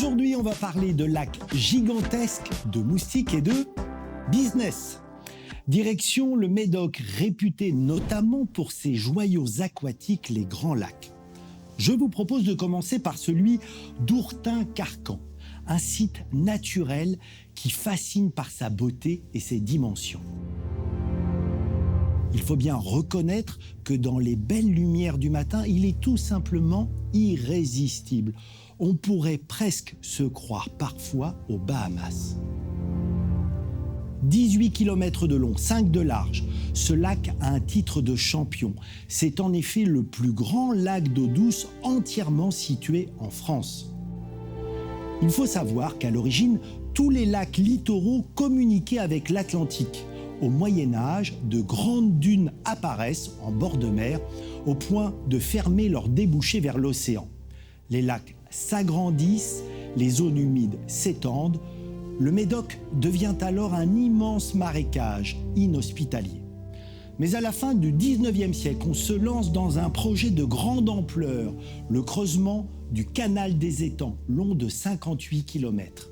Aujourd'hui, on va parler de lacs gigantesques, de moustiques et de business. Direction le Médoc, réputé notamment pour ses joyaux aquatiques, les Grands Lacs. Je vous propose de commencer par celui d'Ourtin-Carcan, un site naturel qui fascine par sa beauté et ses dimensions. Il faut bien reconnaître que dans les belles lumières du matin, il est tout simplement irrésistible. On pourrait presque se croire parfois aux Bahamas. 18 km de long, 5 de large, ce lac a un titre de champion. C'est en effet le plus grand lac d'eau douce entièrement situé en France. Il faut savoir qu'à l'origine, tous les lacs littoraux communiquaient avec l'Atlantique. Au Moyen-Âge, de grandes dunes apparaissent en bord de mer au point de fermer leurs débouchés vers l'océan. Les lacs s'agrandissent, les zones humides s'étendent. Le Médoc devient alors un immense marécage inhospitalier. Mais à la fin du 19e siècle, on se lance dans un projet de grande ampleur, le creusement du canal des étangs, long de 58 km.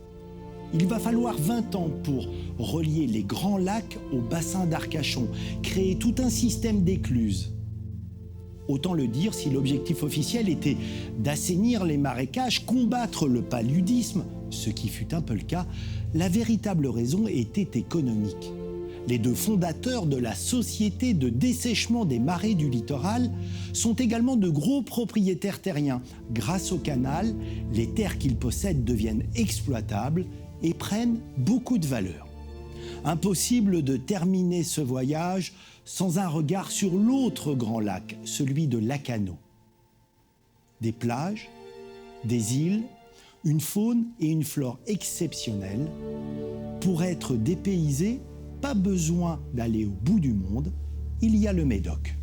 Il va falloir 20 ans pour relier les grands lacs au bassin d'Arcachon, créer tout un système d'écluses. Autant le dire, si l'objectif officiel était d'assainir les marécages, combattre le paludisme, ce qui fut un peu le cas, la véritable raison était économique. Les deux fondateurs de la Société de dessèchement des marais du littoral sont également de gros propriétaires terriens. Grâce au canal, les terres qu'ils possèdent deviennent exploitables et prennent beaucoup de valeur. Impossible de terminer ce voyage sans un regard sur l'autre grand lac, celui de Lacanau. Des plages, des îles, une faune et une flore exceptionnelles. Pour être dépaysé, pas besoin d'aller au bout du monde, il y a le Médoc.